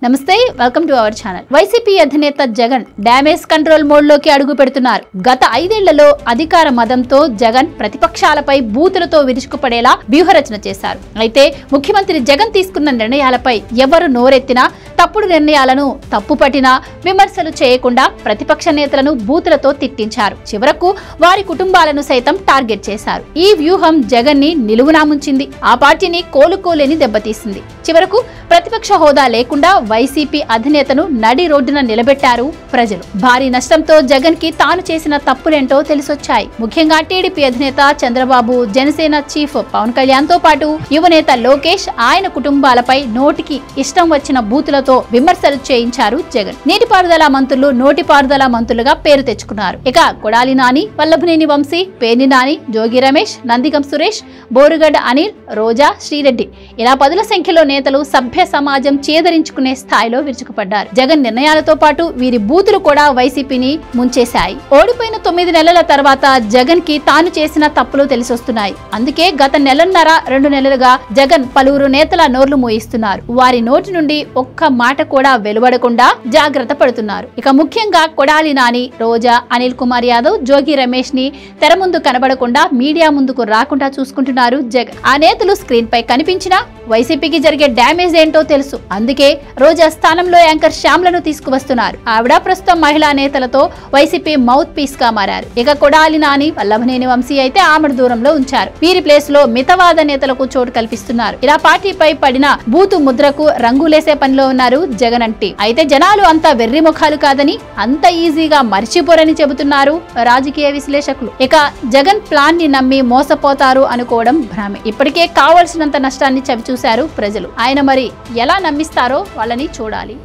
నమస్తే welcome to our channel. YCP అధినేత Jagan damage control mode లోకి అడుగు పెడుతున్నారు. గత 5 ఏళ్లలో అధికార మదంతో జగన్ ప్రతిపక్షాలపై బూతులతో విరుచుకుపడేలా వ్యూహరచన చేశారు. అయితే ముఖ్యమంత్రి జగన్ తీసుకున్న నిర్ణయాలపై ఎవరు నోరెత్తినా, తప్పుడు నిర్ణయాలను తప్పుపట్టినా విమర్శలు చేయకుండా ప్రతిపక్ష నేతలను బూతులతో తిట్టించారు. చివరకు వారి కుటుంబాలను సైతం టార్గెట్ చేశారు. ఈ వ్యూహం జగన్ ని నిలువునా ముంచింది. ఆ పార్టీని కోలుకోలేని దెబ్బతీసింది. చివరకు ప్రతిపక్ష హోదా లేకుండా వైసీపీ అధినేతను నడి రోడ్డున నిలబెట్టారు ప్రజలు. భారీ నష్టంతో జగన్ కి తాను చేసిన తప్పులేంటో తెలిసొచ్చాయి. ముఖ్యంగా టీడీపీ అధినేత చంద్రబాబు, జనసేన చీఫ్ పవన్ కళ్యాణ్ తో పాటు యువనేత లోకేష్ ఆయన కుటుంబాలపై నోటికి ఇష్టం వచ్చిన బూతులతో విమర్శలు చేయించారు జగన్. నీటిపారుదల మంత్రులు నోటిపారుదల మంత్రులుగా పేరు తెచ్చుకున్నారు. ఇక కొడాలి నాని, వల్లభనేని వంశీ, పేర్ని నాని, జోగి రమేష్, నందిగం సురేష్, బోరుగడ్డ అనిల్, రోజా, శ్రీరెడ్డి ఇలా పదుల సంఖ్యలో నేతలు సభ్య సమాజం చేదరించుకునే స్థాయిలో విరుచుకుపడ్డారు. జగన్ నిర్ణయాలతో పాటు వీరి బూతులు కూడా వైసీపీని ముంచేశాయి. ఓడిపోయిన 9 నెలల తర్వాత జగన్ కి తాను చేసిన తప్పులు తెలిసొస్తున్నాయి. అందుకే గత 1.5-2 నెలలుగా జగన్ పలువురు నేతల నోర్లు మూయిస్తున్నారు. వారి నోటి నుండి ఒక్క మాట కూడా వెలువడకుండా జాగ్రత్త పడుతున్నారు. ఇక ముఖ్యంగా కొడాలి నాని, రోజా, అనిల్ కుమార్ యాదవ్, జోగి రమేష్ ని తెర ముందు కనబడకుండా మీడియా ముందుకు రాకుండా చూసుకుంటున్నారు జగన్. ఆ నేతలు స్క్రీన్ పై కనిపించినా వైసీపీకి జరిగే డ్యామేజ్ ఏంటో తెలుసు. అందుకే రోజా స్థానంలో యాంకర్ శ్యామ్లను తీసుకువస్తున్నారు. ఆవిడ ప్రస్తుతం మహిళా నేతలతో వైసీపీ మౌత్ పీస్ గా మారారు. ఇక కొడాలి నాని, వల్లభనేని వంశీ అయితే ఆమెడు దూరంలో ఉంచారు. వీరి ప్లేస్ లో మితవాద నేతలకు చోటు కల్పిస్తున్నారు. ఇలా పార్టీపై పడిన బూతు ముద్రకు రంగులేసే పనిలో ఉన్నారు జగన్ అంటే. అయితే జనాలు అంత వెర్రి ముఖాలు కాదని, అంత ఈజీగా మర్చిపోరని చెబుతున్నారు రాజకీయ విశ్లేషకులు. ఇక జగన్ ప్లాన్ ని నమ్మి మోసపోతారు అనుకోవడం భ్రమే. ఇప్పటికే కావలసినంత నష్టాన్ని చవిచూశారు ప్రజలు. ఆయన మరి ఎలా నమ్మిస్తారో వాళ్ళని చూడాలి.